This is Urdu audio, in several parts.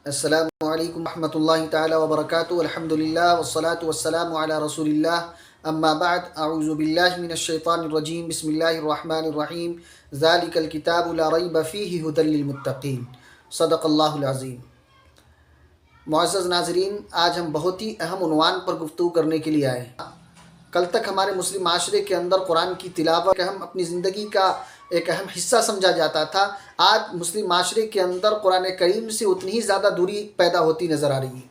السلام علیکم ورحمۃ اللہ تعالی وبرکاتہ الحمدللہ والصلاة والسلام علی رسول اللہ اما بعد اعوذ باللہ من الشیطان الرجیم بسم اللہ الرحمن الرحیم ذالک الکتاب لا ریب فیہ ھدی للمتقین صدق اللہ العظیم۔ معزز ناظرین، آج ہم بہت ہی اہم عنوان پر گفتگو کرنے کے لیے آئے ہیں۔ کل تک ہمارے مسلم معاشرے کے اندر قرآن کی تلاوت ہم اپنی زندگی کا ایک اہم حصہ سمجھا جاتا تھا۔ آج مسلم معاشرے کے اندر قرآن کریم سے اتنی ہی زیادہ دوری پیدا ہوتی نظر آ رہی ہے۔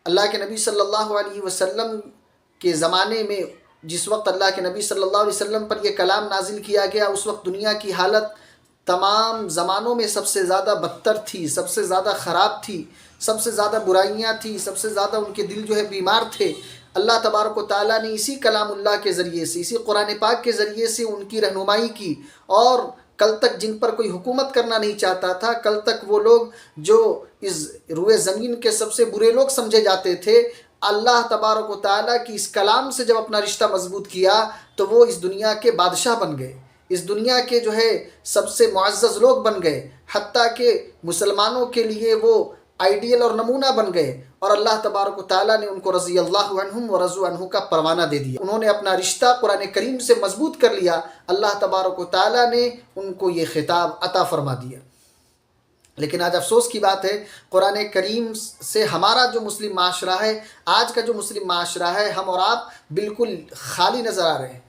اللہ کے نبی صلی اللہ علیہ وسلم کے زمانے میں جس وقت اللہ کے نبی صلی اللہ علیہ وسلم پر یہ کلام نازل کیا گیا، اس وقت دنیا کی حالت تمام زمانوں میں سب سے زیادہ بدتر تھی، سب سے زیادہ خراب تھی، سب سے زیادہ برائیاں تھیں، سب سے زیادہ ان کے دل بیمار تھے۔ اللہ تبارک و تعالیٰ نے اسی کلام اللہ کے ذریعے سے، اسی قرآن پاک کے ذریعے سے ان کی رہنمائی کی، اور کل تک جن پر کوئی حکومت کرنا نہیں چاہتا تھا، کل تک وہ لوگ جو اس روئے زمین کے سب سے برے لوگ سمجھے جاتے تھے، اللہ تبارک و تعالیٰ کی اس کلام سے جب اپنا رشتہ مضبوط کیا تو وہ اس دنیا کے بادشاہ بن گئے، اس دنیا کے سب سے معزز لوگ بن گئے، حتیٰ کہ مسلمانوں کے لیے وہ آئیڈیل اور نمونہ بن گئے، اور اللہ تبارک و تعالیٰ نے ان کو رضی اللہ عنہم و رضوا عنہ کا پروانہ دے دیا۔ انہوں نے اپنا رشتہ قرآن کریم سے مضبوط کر لیا، اللہ تبارک و تعالیٰ نے ان کو یہ خطاب عطا فرما دیا۔ لیکن آج افسوس کی بات ہے، قرآن کریم سے ہمارا جو مسلم معاشرہ ہے، آج کا جو مسلم معاشرہ ہے، ہم اور آپ بالکل خالی نظر آ رہے ہیں۔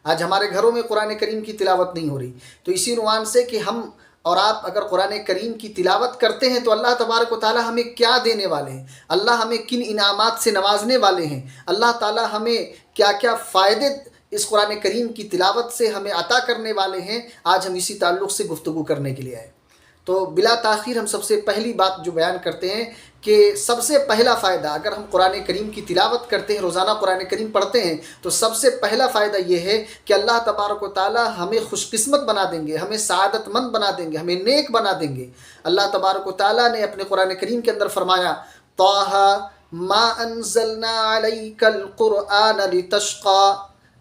آج ہمارے گھروں میں قرآن کریم کی تلاوت نہیں ہو رہی۔ تو اسی عنوان سے کہ ہم اور آپ اگر قرآن کریم کی تلاوت کرتے ہیں تو اللہ تبارک و تعالیٰ ہمیں کیا دینے والے ہیں، اللہ ہمیں کن انعامات سے نوازنے والے ہیں، اللہ تعالیٰ ہمیں کیا کیا فائدے اس قرآن کریم کی تلاوت سے ہمیں عطا کرنے والے ہیں، آج ہم اسی تعلق سے گفتگو کرنے کے لیے آئے۔ تو بلا تاخیر ہم سب سے پہلی بات جو بیان کرتے ہیں کہ سب سے پہلا فائدہ، اگر ہم قرآن کریم کی تلاوت کرتے ہیں، روزانہ قرآن کریم پڑھتے ہیں، تو سب سے پہلا فائدہ یہ ہے کہ اللہ تبارک و تعالیٰ ہمیں خوش قسمت بنا دیں گے، ہمیں سعادت مند بنا دیں گے، ہمیں نیک بنا دیں گے۔ اللہ تبارک و تعالیٰ نے اپنے قرآن کریم کے اندر فرمایا، طٰہٰ مَا أَنزَلْنَا عَلَيْكَ الْقُرْآنَ لِتَشْقَىٰ،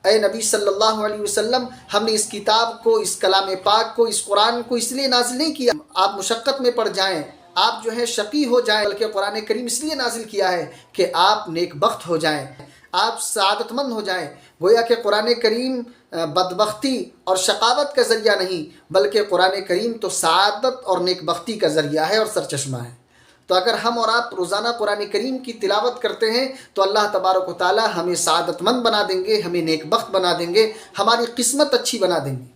اے نبی صلی اللہ علیہ وسلم، ہم نے اس کتاب کو، اس کلام پاک کو، اس قرآن کو اس لیے نازل نہیں کیا آپ مشقت میں پڑ جائیں، آپ شقی ہو جائیں، بلکہ قرآن کریم اس لیے نازل کیا ہے کہ آپ نیک بخت ہو جائیں، آپ سعادت مند ہو جائیں۔ گویا کہ قرآن کریم بدبختی اور شقاوت کا ذریعہ نہیں، بلکہ قرآن کریم تو سعادت اور نیک بختی کا ذریعہ ہے اور سرچشمہ ہے۔ تو اگر ہم اور آپ روزانہ قرآن کریم کی تلاوت کرتے ہیں تو اللہ تبارک و تعالیٰ ہمیں سعادت مند بنا دیں گے، ہمیں نیک بخت بنا دیں گے، ہماری قسمت اچھی بنا دیں گے۔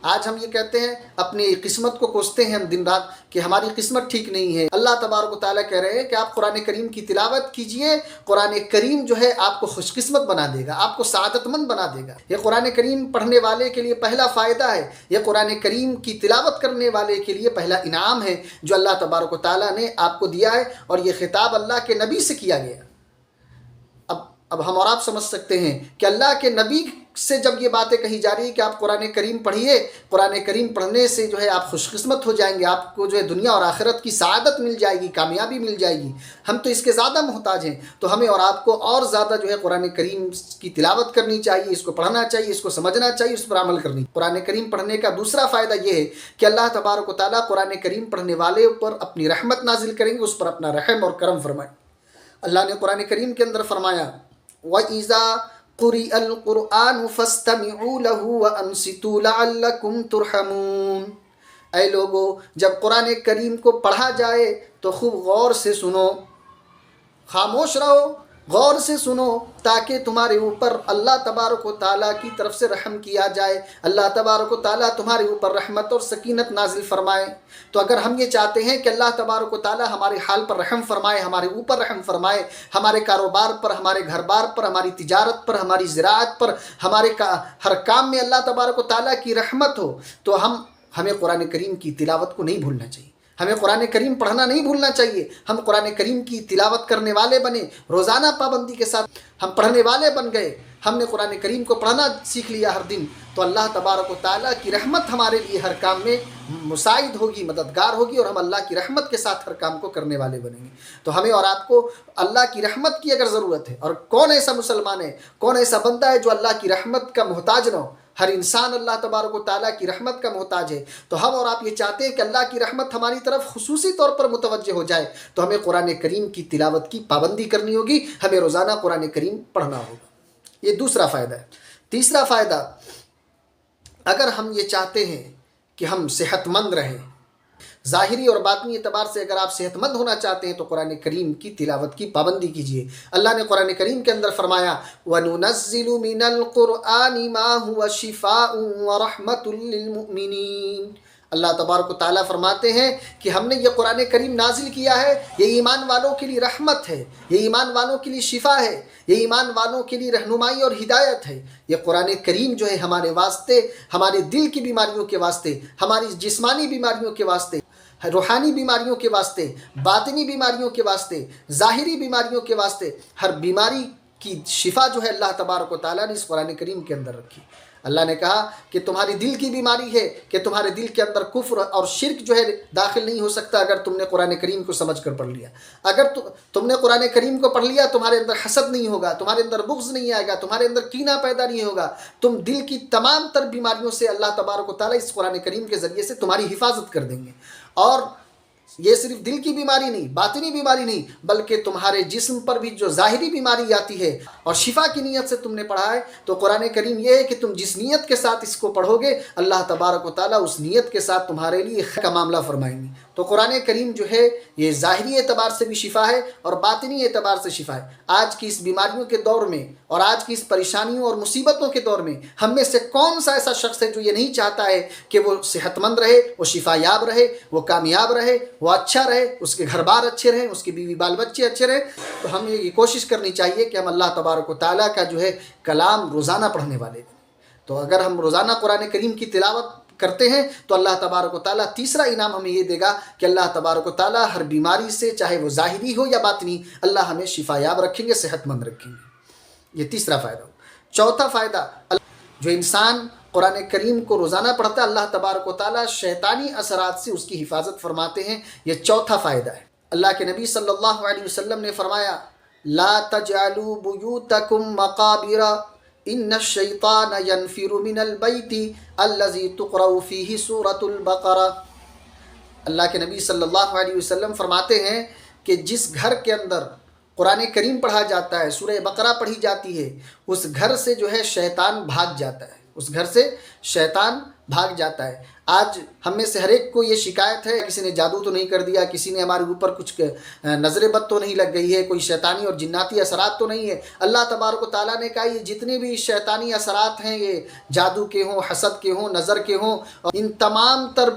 آج ہم یہ کہتے ہیں، اپنی قسمت کو کوستے ہیں ہم دن رات کہ ہماری قسمت ٹھیک نہیں ہے۔ اللہ تبارک و تعالیٰ کہہ رہے ہیں کہ آپ قرآن کریم کی تلاوت کیجئے، قرآن کریم آپ کو خوش قسمت بنا دے گا، آپ کو سعادت مند بنا دے گا۔ یہ قرآن کریم پڑھنے والے کے لیے پہلا فائدہ ہے، یہ قرآن کریم کی تلاوت کرنے والے کے لیے پہلا انعام ہے جو اللہ تبارک و تعالیٰ نے آپ کو دیا ہے، اور یہ خطاب اللہ کے نبی سے کیا گیا۔ اب ہم اور آپ سمجھ سکتے ہیں کہ اللہ کے نبی سے جب یہ باتیں کہی جا رہی ہے کہ آپ قرآن کریم پڑھیے، قرآن کریم پڑھنے سے آپ خوش قسمت ہو جائیں گے، آپ کو دنیا اور آخرت کی سعادت مل جائے گی، کامیابی مل جائے گی، ہم تو اس کے زیادہ محتاج ہیں۔ تو ہمیں اور آپ کو اور زیادہ قرآن کریم کی تلاوت کرنی چاہیے، اس کو پڑھنا چاہیے، اس کو سمجھنا چاہیے، اس پر عمل کرنی۔ قرآن کریم پڑھنے کا دوسرا فائدہ یہ ہے کہ اللہ تبارک و تعالیٰ قرآن کریم پڑھنے والے پر اپنی رحمت نازل کریں گے، اس پر اپنا رحم اور کرم فرمائیں۔ اللہ نے قرآن کریم کے اندر فرمایا، وَإِذَا قُرِئَ الْقُرْآنُ فَاسْتَمِعُوا لَهُ وَأَنصِتُوا لَعَلَّكُمْ تُرْحَمُونَ، اے لوگو، جب قرآن کریم کو پڑھا جائے تو خوب غور سے سنو، خاموش رہو، غور سے سنو، تاکہ تمہارے اوپر اللہ تبارک و تعالیٰ کی طرف سے رحم کیا جائے، اللہ تبارک و تعالیٰ تمہارے اوپر رحمت اور سکینت نازل فرمائے۔ تو اگر ہم یہ چاہتے ہیں کہ اللہ تبارک و تعالیٰ ہمارے حال پر رحم فرمائے، ہمارے اوپر رحم فرمائے، ہمارے کاروبار پر، ہمارے گھر بار پر، ہماری تجارت پر، ہماری زراعت پر، ہمارے ہر کام میں اللہ تبارک و تعالیٰ کی رحمت ہو، تو ہمیں قرآن کریم کی تلاوت کو نہیں بھولنا چاہیے، ہمیں قرآن کریم پڑھنا نہیں بھولنا چاہیے۔ ہم قرآن کریم کی تلاوت کرنے والے بنے، روزانہ پابندی کے ساتھ ہم پڑھنے والے بن گئے، ہم نے قرآن کریم کو پڑھنا سیکھ لیا ہر دن، تو اللہ تبارک و تعالیٰ کی رحمت ہمارے لیے ہر کام میں مساعد ہوگی، مددگار ہوگی، اور ہم اللہ کی رحمت کے ساتھ ہر کام کو کرنے والے بنیں گے۔ تو ہمیں اور آپ کو اللہ کی رحمت کی اگر ضرورت ہے، اور کون ایسا مسلمان ہے، کون ایسا بندہ ہے جو اللہ کی رحمت کا محتاج نہ ہو؟ ہر انسان اللہ تبارک و تعالیٰ کی رحمت کا محتاج ہے، تو ہم اور آپ یہ چاہتے ہیں کہ اللہ کی رحمت ہماری طرف خصوصی طور پر متوجہ ہو جائے، تو ہمیں قرآن کریم کی تلاوت کی پابندی کرنی ہوگی، ہمیں روزانہ قرآن کریم پڑھنا ہوگا۔ یہ دوسرا فائدہ ہے۔ تیسرا فائدہ، اگر ہم یہ چاہتے ہیں کہ ہم صحت مند رہیں، ظاہری اور باطنی اعتبار سے اگر آپ صحت مند ہونا چاہتے ہیں تو قرآن کریم کی تلاوت کی پابندی کیجیے۔ اللہ نے قرآن کریم کے اندر فرمایا وَنُنَزِّلُ مِنَ الْقُرْآنِ مَا هُوَ شِفَاءٌ وَرَحْمَةٌ لِّلْمُؤْمِنِينَ۔ اللہ تبارک و تعالیٰ فرماتے ہیں کہ ہم نے یہ قرآن کریم نازل کیا ہے، یہ ایمان والوں کے لیے رحمت ہے، یہ ایمان والوں کے لیے شفا ہے، یہ ایمان والوں کے لیے رہنمائی اور ہدایت ہے۔ یہ قرآن کریم جو ہے ہمارے واسطے، ہمارے دل کی بیماریوں کے واسطے، ہماری جسمانی بیماریوں کے واسطے، روحانی بیماریوں کے واسطے، باطنی بیماریوں کے واسطے، ظاہری بیماریوں کے واسطے، ہر بیماری کی شفا جو ہے اللہ تبارک و تعالیٰ نے اس قرآن کریم کے اندر رکھی۔ اللہ نے کہا کہ تمہاری دل کی بیماری ہے کہ تمہارے دل کے اندر کفر اور شرک جو ہے داخل نہیں ہو سکتا اگر تم نے قرآن کریم کو سمجھ کر پڑھ لیا۔ اگر تم نے قرآن کریم کو پڑھ لیا، تمہارے اندر حسد نہیں ہوگا، تمہارے اندر بغض نہیں آئے گا، تمہارے اندر کینہ پیدا نہیں ہوگا، تم دل کی تمام تر بیماریوں سے اللہ تبارک و تعالیٰ اس قرآن کریم کے ذریعے سے تمہاری حفاظت کر دیں گے۔ اور یہ صرف دل کی بیماری نہیں، باطنی بیماری نہیں، بلکہ تمہارے جسم پر بھی جو ظاہری بیماری آتی ہے اور شفا کی نیت سے تم نے پڑھا ہے، تو قرآن کریم یہ ہے کہ تم جس نیت کے ساتھ اس کو پڑھو گے، اللہ تبارک و تعالیٰ اس نیت کے ساتھ تمہارے لیے خیر کا معاملہ فرمائیں گے۔ تو قرآن کریم جو ہے یہ ظاہری اعتبار سے بھی شفا ہے اور باطنی اعتبار سے شفا ہے۔ آج کی اس بیماریوں کے دور میں اور آج کی اس پریشانیوں اور مصیبتوں کے دور میں ہم میں سے کون سا ایسا شخص ہے جو یہ نہیں چاہتا ہے کہ وہ صحت مند رہے، وہ شفا یاب رہے، وہ کامیاب رہے، وہ اچھا رہے، اس کے گھر بار اچھے رہیں، اس کی بیوی بال بچے اچھے رہیں۔ تو ہمیں یہ کوشش کرنی چاہیے کہ ہم اللہ تبارک و تعالیٰ کا جو ہے کلام روزانہ پڑھنے والے ہیں۔ تو اگر ہم روزانہ قرآن کریم کی تلاوت کرتے ہیں تو اللہ تبارک و تعالیٰ تیسرا انعام ہمیں یہ دے گا کہ اللہ تبارک و تعالیٰ ہر بیماری سے، چاہے وہ ظاہری ہو یا باطنی، اللہ ہمیں شفا یاب رکھیں گے، صحت مند رکھیں گے۔ یہ تیسرا فائدہ ہو۔ چوتھا فائدہ، جو انسان قرآن کریم کو روزانہ پڑھتا ہے، اللہ تبارک و تعالیٰ شیطانی اثرات سے اس کی حفاظت فرماتے ہیں۔ یہ چوتھا فائدہ ہے۔ اللہ کے نبی صلی اللہ علیہ وسلم نے فرمایا لا تجعلوا بیوتکم مقابر ان الشیطان ینفر من البیت الذی تقرأ فیہ سورۃ البقرہ۔ اللہ کے نبی صلی اللہ علیہ وسلم فرماتے ہیں کہ جس گھر کے اندر قرآن کریم پڑھا جاتا ہے، سورہ بقرہ پڑھی جاتی ہے، اس گھر سے جو ہے شیطان بھاگ جاتا ہے، اس گھر سے شیطان بھاگ جاتا ہے۔ آج ہم میں سے ہر ایک کو یہ شکایت ہے، کسی نے جادو تو نہیں کر دیا، کسی نے ہمارے اوپر کچھ نظر بد تو نہیں لگ گئی ہے، کوئی شیطانی اور جناتی اثرات تو نہیں ہے۔ اللہ تبارک و تعالیٰ نے کہا یہ جتنے بھی شیطانی اثرات ہیں، یہ جادو کے ہوں، حسد کے ہوں، نظر کے ہوں، اور ان تمام تر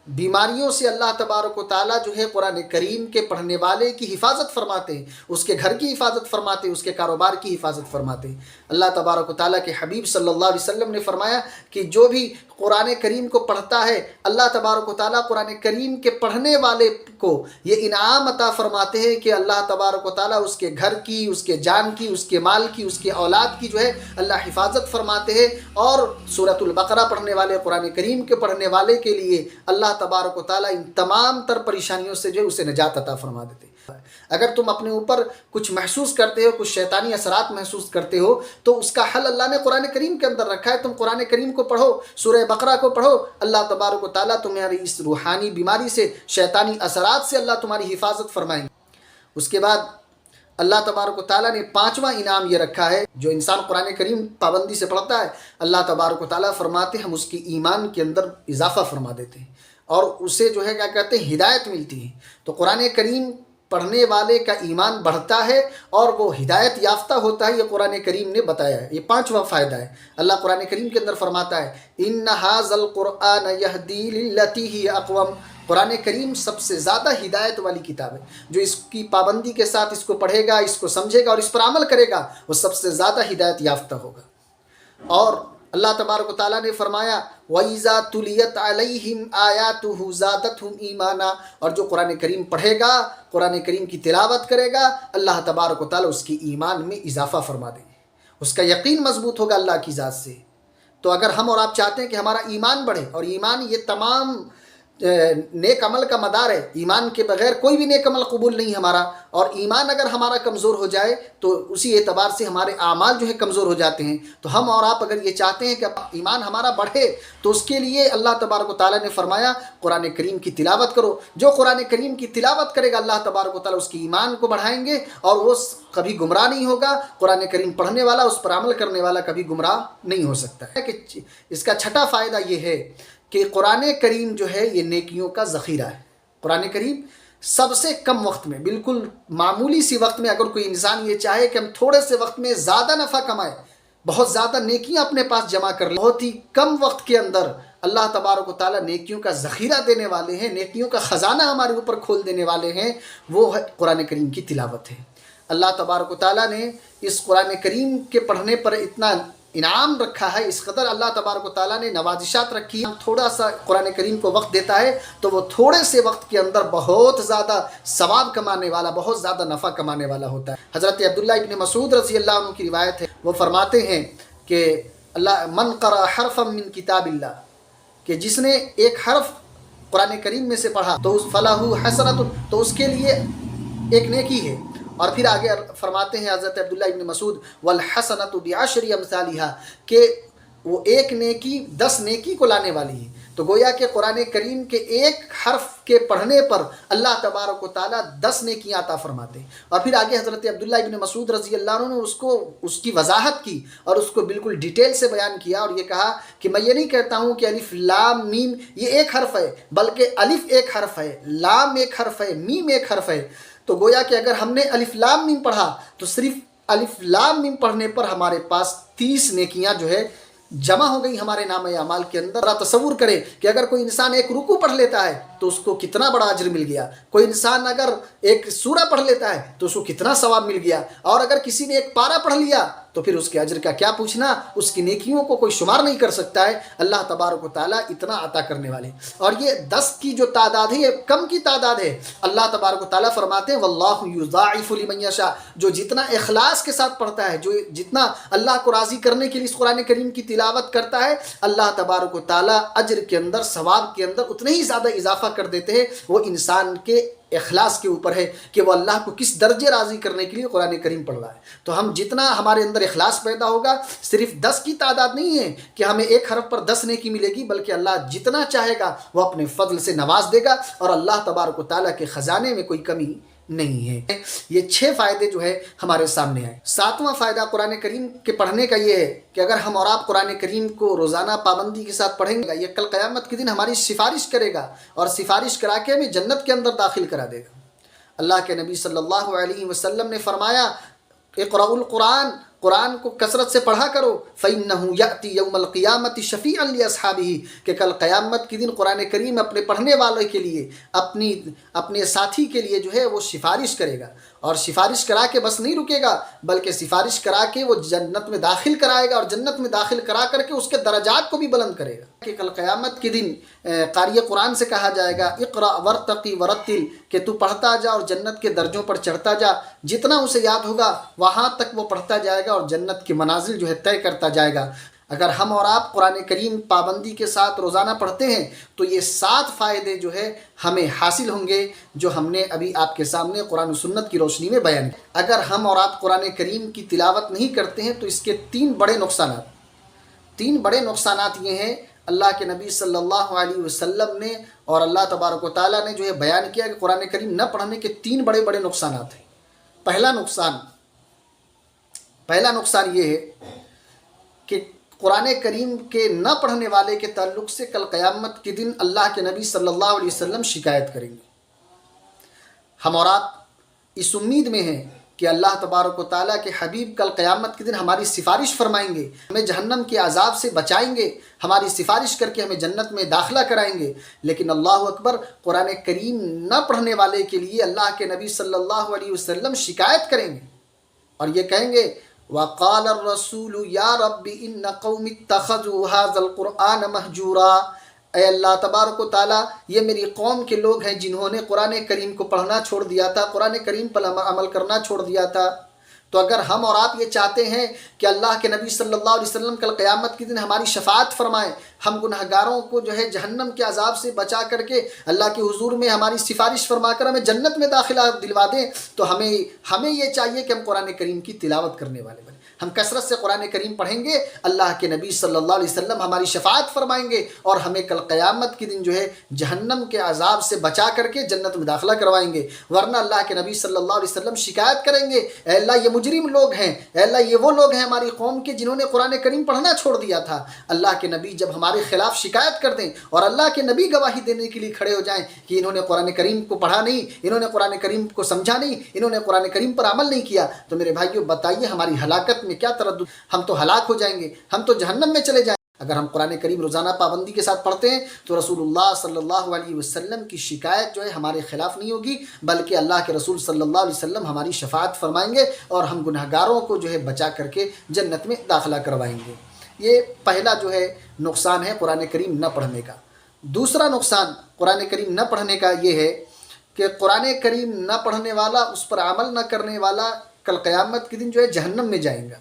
بیماریوں سے اللہ تبارک و تعالیٰ جو ہے قرآن کریم کے پڑھنے والے کی حفاظت فرماتے ہیں، اس کے گھر کی حفاظت فرماتے ہیں، اس کے کاروبار کی حفاظت فرماتے ہیں۔ اللہ تبارک و تعالیٰ کے حبیب صلی اللہ علیہ وسلم نے فرمایا کہ جو بھی قرآن کریم کو پڑھتا ہے، اللہ تبارک و تعالیٰ قرآن کریم کے پڑھنے والے کو یہ انعام عطا فرماتے ہیں کہ اللہ تبارک و تعالیٰ اس کے گھر کی، اس کے جان کی، اس کے مال کی، اس کے اولاد کی جو ہے اللہ حفاظت فرماتے ہیں۔ اور سورۃ البقرہ پڑھنے والے، قرآن کریم کے پڑھنے والے کے لیے اللہ تبارک و تعالیٰ ان تمام تر پریشانیوں سے جو ہے اسے نجات عطا فرما دیتے ہیں۔ اگر تم اپنے اوپر کچھ محسوس کرتے ہو، کچھ شیطانی اثرات محسوس کرتے ہو، تو اس کا حل اللہ نے قرآن کریم کے اندر رکھا ہے۔ تم قرآن کریم کو پڑھو، سورہ بقرہ کو پڑھو، اللہ تبارک و تعالیٰ تمہاری اس روحانی بیماری سے، شیطانی اثرات سے اللہ تمہاری حفاظت فرمائیں گے۔ اس کے بعد اللہ تبارک و تعالیٰ نے پانچواں انعام یہ رکھا ہے، جو انسان قرآن کریم پابندی سے پڑھتا ہے، اللہ تبارک و تعالیٰ فرماتے ہیں ہم اس کی ایمان کے اندر اضافہ فرما دیتے ہیں اور اسے جو ہے کیا کہتے ہیں، ہدایت ملتی ہے۔ تو قرآن کریم پڑھنے والے کا ایمان بڑھتا ہے اور وہ ہدایت یافتہ ہوتا ہے، یہ قرآن کریم نے بتایا ہے۔ یہ پانچواں فائدہ ہے۔ اللہ قرآن کریم کے اندر فرماتا ہے ان ھذا القرآن یہدی للتی ہی اقوم۔ قرآن کریم سب سے زیادہ ہدایت والی کتاب ہے۔ جو اس کی پابندی کے ساتھ اس کو پڑھے گا، اس کو سمجھے گا اور اس پر عمل کرے گا، وہ سب سے زیادہ ہدایت یافتہ ہوگا۔ اور اللہ تبارک و تعالیٰ نے فرمایا وَإِذَا تُلِيَتْ عَلَيْهِمْ آيَاتُهُ زَادَتْهُمْ ایمانا، اور جو قرآن کریم پڑھے گا، قرآن کریم کی تلاوت کرے گا، اللہ تبارک و تعالیٰ اس کی ایمان میں اضافہ فرما دیں گے، اس کا یقین مضبوط ہوگا اللہ کی ذات سے۔ تو اگر ہم اور آپ چاہتے ہیں کہ ہمارا ایمان بڑھے، اور ایمان یہ تمام نیک عمل کا مدار ہے، ایمان کے بغیر کوئی بھی نیک عمل قبول نہیں ہمارا، اور ایمان اگر ہمارا کمزور ہو جائے تو اسی اعتبار سے ہمارے اعمال جو ہے کمزور ہو جاتے ہیں۔ تو ہم اور آپ اگر یہ چاہتے ہیں کہ ایمان ہمارا بڑھے تو اس کے لیے اللہ تبارک و تعالیٰ نے فرمایا قرآن کریم کی تلاوت کرو۔ جو قرآن کریم کی تلاوت کرے گا اللہ تبارک و تعالیٰ اس کی ایمان کو بڑھائیں گے، اور وہ کبھی گمراہ نہیں ہوگا۔ قرآن کریم پڑھنے والا، اس پر عمل کرنے والا کبھی گمراہ نہیں ہو سکتا ہے۔ کہ اس کا چھٹا فائدہ یہ ہے کہ قرآن کریم جو ہے یہ نیکیوں کا ذخیرہ ہے۔ قرآن کریم سب سے کم وقت میں، بالکل معمولی سی وقت میں، اگر کوئی انسان یہ چاہے کہ ہم تھوڑے سے وقت میں زیادہ نفع کمائے، بہت زیادہ نیکیاں اپنے پاس جمع کر لیں، بہت ہی کم وقت کے اندر اللہ تبارک و تعالیٰ نیکیوں کا ذخیرہ دینے والے ہیں، نیکیوں کا خزانہ ہمارے اوپر کھول دینے والے ہیں، وہ ہے قرآن کریم کی تلاوت ہے۔ اللہ تبارک و تعالیٰ نے اس قرآن کریم کے پڑھنے پر اتنا انعام رکھا ہے، اس قدر اللہ تبارک و تعالیٰ نے نوازشات رکھی ہیں۔ تھوڑا سا قرآن کریم کو وقت دیتا ہے تو وہ تھوڑے سے وقت کے اندر بہت زیادہ ثواب کمانے والا، بہت زیادہ نفع کمانے والا ہوتا ہے۔ حضرت عبداللہ ابن مسعود رضی اللہ عنہ کی روایت ہے، وہ فرماتے ہیں کہ من قرأ حرفا من کتاب اللہ، کہ جس نے ایک حرف قرآن کریم میں سے پڑھا تو فلاح حسنۃ، تو اس کے لیے ایک نیکی ہے۔ اور پھر آگے فرماتے ہیں حضرت عبداللہ ابن مسعود والحسنۃ بعشر امثالھا، کہ وہ ایک نیکی 10 نیکی کو لانے والی ہے۔ تو گویا کہ قرآن کریم کے ایک حرف کے پڑھنے پر اللہ تبارک و تعالیٰ 10 نیکیاں عطا فرماتے ہیں۔ اور پھر آگے حضرت عبداللہ ابن مسعود رضی اللہ عنہ نے اس کی وضاحت کی اور اس کو بالکل ڈیٹیل سے بیان کیا، اور یہ کہا کہ میں یہ نہیں کہتا ہوں کہ الف لام میم یہ ایک حرف ہے، بلکہ الف ایک حرف ہے، لام ایک حرف ہے، میم ایک حرف ہے۔ تو گویا کہ اگر ہم نے الف لام میم پڑھا تو صرف الف لام میم پڑھنے پر ہمارے پاس 30 نیکیاں جو ہے جمع ہو گئی ہمارے نام اعمال کے اندر۔ تصور کریں کہ اگر کوئی انسان ایک رکوع پڑھ لیتا ہے تو اس کو کتنا بڑا اجر مل گیا، کوئی انسان اگر ایک سورہ پڑھ لیتا ہے تو اس کو کتنا ثواب مل گیا، اور اگر کسی نے ایک پارہ پڑھ لیا تو پھر اس کے اجر کا کیا پوچھنا، اس کی نیکیوں کو کوئی شمار نہیں کر سکتا ہے۔ اللہ تبارک و تعالیٰ اتنا عطا کرنے والے، اور یہ 10 کی جو تعداد ہے یہ کم کی تعداد ہے۔ اللہ تبارک و تعالیٰ فرماتے ہیں واللہ یضاعف لمن یشاء، جو جتنا اخلاص کے ساتھ پڑھتا ہے، جو جتنا اللہ کو راضی کرنے کے لیے اس قرآن کریم کی تلاوت کرتا ہے، اللہ تبارک و تعالیٰ اجر کے اندر، ثواب کے اندر اتنے ہی زیادہ اضافہ کر دیتے ہیں۔ وہ انسان کے اخلاص کے اوپر ہے کہ وہ اللہ کو کس درجے راضی کرنے کے لیے قرآن کریم پڑھ رہا ہے۔ تو ہم جتنا ہمارے اندر اخلاص پیدا ہوگا، صرف 10 کی تعداد نہیں ہے کہ ہمیں ایک حرف پر 10 نیکی ملے گی، بلکہ اللہ جتنا چاہے گا وہ اپنے فضل سے نواز دے گا، اور اللہ تبارک و تعالیٰ کے خزانے میں کوئی کمی نہیں ہے۔ یہ 6 فائدے جو ہے ہمارے سامنے آئے۔ 7واں فائدہ قرآن کریم کے پڑھنے کا یہ ہے کہ اگر ہم اور آپ قرآن کریم کو روزانہ پابندی کے ساتھ پڑھیں گے، یہ کل قیامت کے دن ہماری سفارش کرے گا، اور سفارش کرا کے ہمیں جنت کے اندر داخل کرا دے گا۔ اللہ کے نبی صلی اللہ علیہ وسلم نے فرمایا اقرأوا القرآن، قرآن کو کثرت سے پڑھا کرو، فَإِنَّهُ يَأْتِي يَوْمَ الْقِيَامَةِ شَفِيعًا لِأَصْحَابِهِ، کہ کل قیامت کے دن قرآن کریم اپنے پڑھنے والوں کے لیے، اپنے ساتھی کے لیے جو ہے وہ سفارش کرے گا، اور سفارش کرا کے بس نہیں رکے گا، بلکہ سفارش کرا کے وہ جنت میں داخل کرائے گا، اور جنت میں داخل کرا کر کے اس کے درجات کو بھی بلند کرے گا۔ کہ کل قیامت کے دن قاری قرآن سے کہا جائے گا اقرأ ورتقی ورتل، کہ تو پڑھتا جا اور جنت کے درجوں پر چڑھتا جا، جتنا اسے یاد ہوگا وہاں تک وہ پڑھتا جائے گا اور جنت کی منازل جو ہے طے کرتا جائے گا۔ اگر ہم اور آپ قرآن کریم پابندی کے ساتھ روزانہ پڑھتے ہیں تو یہ 7 فائدے جو ہے ہمیں حاصل ہوں گے، جو ہم نے ابھی آپ کے سامنے قرآن و سنت کی روشنی میں بیان کیا۔ اگر ہم اور آپ قرآن کریم کی تلاوت نہیں کرتے ہیں تو اس کے 3 بڑے نقصانات یہ ہیں۔ اللہ کے نبی صلی اللہ علیہ وسلم نے اور اللہ تبارک و تعالیٰ نے جو ہے بیان کیا کہ قرآن کریم نہ پڑھنے کے 3 بڑے نقصانات ہیں۔ پہلا نقصان یہ ہے کہ قرآن کریم کے نہ پڑھنے والے کے تعلق سے کل قیامت کے دن اللہ کے نبی صلی اللہ علیہ وسلم شکایت کریں گے۔ ہم اور آپ اس امید میں ہیں کہ اللہ تبارک و تعالیٰ کے حبیب کل قیامت کے دن ہماری سفارش فرمائیں گے، ہمیں جہنم کے عذاب سے بچائیں گے، ہماری سفارش کر کے ہمیں جنت میں داخلہ کرائیں گے۔ لیکن اللہ اکبر، قرآن کریم نہ پڑھنے والے کے لیے اللہ کے نبی صلی اللہ علیہ وسلم شکایت کریں گے اور یہ کہیں گے وَقَالَ الرَّسُولُ يَا رَبِّ إِنَّ قَوْمِ اتَّخَذُوا هَذَا الْقُرْآنَ مَهْجُورًا، اے اللہ تبارک و تعالیٰ، یہ میری قوم کے لوگ ہیں جنہوں نے قرآن کریم کو پڑھنا چھوڑ دیا تھا، قرآن کریم پر عمل کرنا چھوڑ دیا تھا۔ تو اگر ہم اور آپ یہ چاہتے ہیں کہ اللہ کے نبی صلی اللہ علیہ وسلم کل قیامت کے دن ہماری شفاعت فرمائیں، ہم گنہگاروں کو جو ہے جہنم کے عذاب سے بچا کر کے اللہ کے حضور میں ہماری سفارش فرما کر ہمیں جنت میں داخلہ دلوا دیں، تو ہمیں یہ چاہیے کہ ہم قرآن کریم کی تلاوت کرنے والے بنیں، ہم کثرت سے قرآن کریم پڑھیں گے، اللہ کے نبی صلی اللہ علیہ وسلم ہماری شفاعت فرمائیں گے اور ہمیں کل قیامت کے دن جو ہے جہنم کے عذاب سے بچا کر کے جنت میں داخلہ کروائیں گے۔ ورنہ اللہ کے نبی صلی اللہ علیہ وسلم شکایت کریں گے، اے اللہ یہ مجرم لوگ ہیں، اے اللہ یہ وہ لوگ ہیں ہماری قوم کے جنہوں نے قرآن کریم پڑھنا چھوڑ دیا تھا۔ اللہ کے نبی جب ہمارے خلاف شکایت کر دیں اور اللہ کے نبی گواہی دینے کے لیے کھڑے ہو جائیں کہ انہوں نے قرآن کریم کو پڑھا نہیں، انہوں نے قرآن کریم کو سمجھا نہیں، انہوں نے قرآن کریم پر عمل نہیں کیا، تو میرے بھائیو بتائیے ہماری ہلاکت میں کیا تردد؟ ہم تو ہلاک ہو جائیں گے، ہم تو جہنم میں چلے جائیں گے۔ اگر ہم قرآن کریم روزانہ پابندی کے ساتھ پڑھتے ہیں تو رسول اللہ صلی اللہ علیہ وسلم کی شکایت جو ہے ہمارے خلاف نہیں ہوگی، بلکہ اللہ کے رسول صلی اللہ علیہ وسلم ہماری شفاعت فرمائیں گے اور ہم گنہگاروں کو جو ہے بچا کر کے جنت میں داخلہ کروائیں گے۔ یہ پہلا جو ہے نقصان ہے قرآن کریم نہ پڑھنے کا۔ دوسرا نقصان قرآن کریم نہ پڑھنے کا یہ ہے کہ قرآن کریم نہ پڑھنے والا، اس پر عمل نہ کرنے والا کل قیامت کے دن جو ہے جہنم میں جائیں گا۔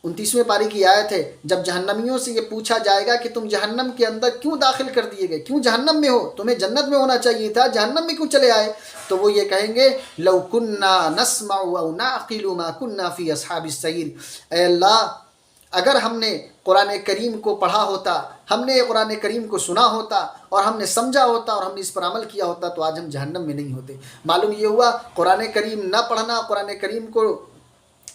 29ویں پاری کی آیت ہے، جب جہنمیوں سے یہ پوچھا جائے گا کہ تم جہنم کے اندر کیوں داخل کر دیے گئے، کیوں جہنم میں ہو، تمہیں جنت میں ہونا چاہیے تھا، جہنم میں کیوں چلے آئے؟ تو وہ یہ کہیں گے لو کننا نسمع او نعقل ما کننا فی اصحاب السعیر، اے اللہ اگر ہم نے قرآن کریم کو پڑھا ہوتا، ہم نے قرآن کریم کو سنا ہوتا اور ہم نے سمجھا ہوتا اور ہم نے اس پر عمل کیا ہوتا تو آج ہم جہنم میں نہیں ہوتے۔ معلوم یہ ہوا قرآن کریم نہ پڑھنا، قرآن کریم کو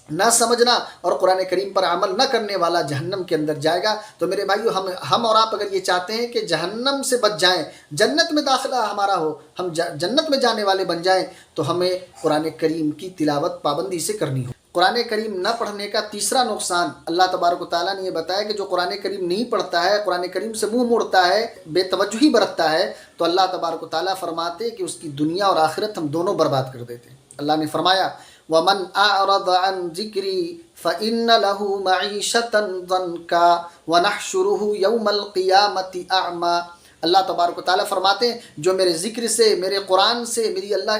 نہ سمجھنا اور قرآن کریم پر عمل نہ کرنے والا جہنم کے اندر جائے گا۔ تو میرے بھائیو ہم اور آپ اگر یہ چاہتے ہیں کہ جہنم سے بچ جائیں، جنت میں داخلہ ہمارا ہو، ہم جنت میں جانے والے بن جائیں، تو ہمیں قرآن کریم کی تلاوت پابندی سے کرنی ہو۔ قرآن کریم نہ پڑھنے کا تیسرا نقصان اللہ تبارک و تعالیٰ نے یہ بتایا کہ جو قرآن کریم نہیں پڑھتا ہے، قرآن کریم سے منہ موڑتا ہے، بے توجہی برتتا ہے، تو اللہ تبارک و تعالیٰ فرماتے کہ اس کی دنیا اور آخرت ہم دونوں برباد کر دیتے ہیں۔ اللہ نے فرمایا وَمَنْ أَعْرَضَ عَنْ ذِكْرِي فَإِنَّ لَهُ مَعِيشَةً ضَنْكًا وَنَحْشُرُهُ يَوْمَ الْقِيَامَةِ أَعْمَى۔ اللہ تبارک و تعالیٰ فرماتے ہیں جو میرے ذکر سے، میرے قرآن سے،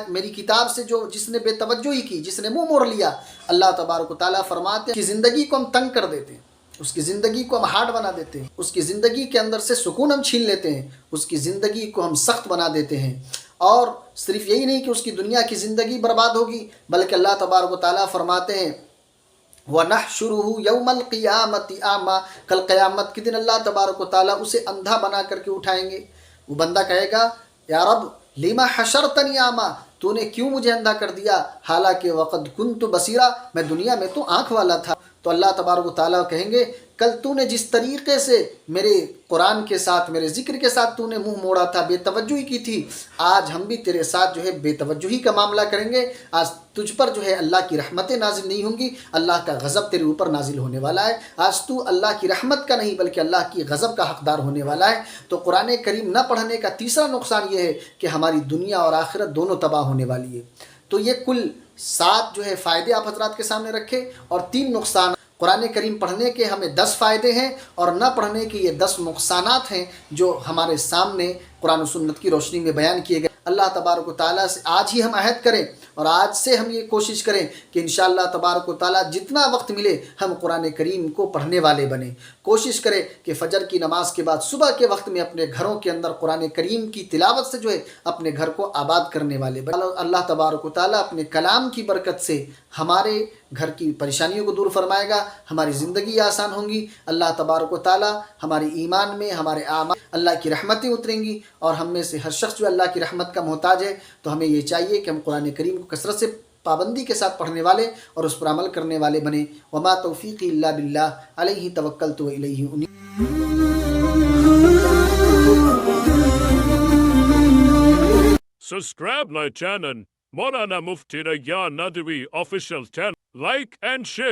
میری کتاب سے جس نے بے توجہی کی، جس نے منہ موڑ لیا، اللہ تبارک و تعالیٰ فرماتے ہیں کہ زندگی کو ہم تنگ کر دیتے ہیں، اس کی زندگی کو ہم ہارڈ بنا دیتے ہیں، اس کی زندگی کے اندر سے سکون ہم چھین لیتے ہیں، اس کی زندگی کو ہم سخت بنا دیتے ہیں۔ اور صرف یہی نہیں کہ اس کی دنیا کی زندگی برباد ہوگی، بلکہ اللہ تبارک و تعالیٰ فرماتے ہیں وَنَحْشُرُهُ يَوْمَ الْقِيَامَةِ أَعْمَى، کل قیامت کے دن اللہ تبارک و تعالیٰ اسے اندھا بنا کر کے اٹھائیں گے۔ وہ بندہ کہے گا یا رب لِمَ حَشَرْتَنِي أَعْمَى، تو نے کیوں مجھے اندھا کر دیا، حالانکہ وَقَدْ كُنْتُ بَصِيرًا، میں دنیا میں تو آنکھ والا تھا۔ تو اللہ تبارک و تعالیٰ کہیں گے کل تو نے جس طریقے سے میرے قرآن کے ساتھ، میرے ذکر کے ساتھ تو نے منہ موڑا تھا، بے توجہی کی تھی، آج ہم بھی تیرے ساتھ جو ہے بے توجہی کا معاملہ کریں گے۔ آج تجھ پر جو ہے اللہ کی رحمتیں نازل نہیں ہوں گی، اللہ کا غضب تیرے اوپر نازل ہونے والا ہے۔ آج تو اللہ کی رحمت کا نہیں بلکہ اللہ کی غضب کا حقدار ہونے والا ہے۔ تو قرآن کریم نہ پڑھنے کا تیسرا نقصان یہ ہے کہ ہماری دنیا اور آخرت دونوں تباہ ہونے والی ہے۔ تو یہ کل 7 جو ہے فائدے آپ حضرات کے سامنے رکھے اور 3 نقصان۔ قرآن کریم پڑھنے کے ہمیں 10 فائدے ہیں اور نہ پڑھنے کے یہ 10 نقصانات ہیں جو ہمارے سامنے قرآن و سنت کی روشنی میں بیان کیے گئے۔ اللہ تبارک و تعالیٰ سے آج ہی ہم عہد کریں اور آج سے ہم یہ کوشش کریں کہ انشاءاللہ تبارک و تعالیٰ جتنا وقت ملے ہم قرآن کریم کو پڑھنے والے بنیں۔ کوشش کریں کہ فجر کی نماز کے بعد صبح کے وقت میں اپنے گھروں کے اندر قرآن کریم کی تلاوت سے جو ہے اپنے گھر کو آباد کرنے والے بنیں۔ اللہ تبارک و تعالیٰ اپنے کلام کی برکت سے ہمارے گھر کی پریشانیوں کو دور فرمائے گا، ہماری زندگی آسان ہوں گی۔ اللہ تبارک و تعالیٰ ہمارے ایمان میں، ہمارے اعمال اللہ کی رحمتیں اتریں گی اور ہم میں سے ہر شخص جو اللہ کی رحمت کا محتاج ہے، تو ہمیں یہ چاہیے کہ ہم قرآن کریم کو کثرت سے پابندی کے ساتھ پڑھنے والے اور اس پر عمل کرنے والے بنیں۔ وما توفیقی الا باللہ علیہ توکلت و الیہ انیب۔ Subscribe my channel Maulana Mufti Rayyan Nadwi official channel. Like and share.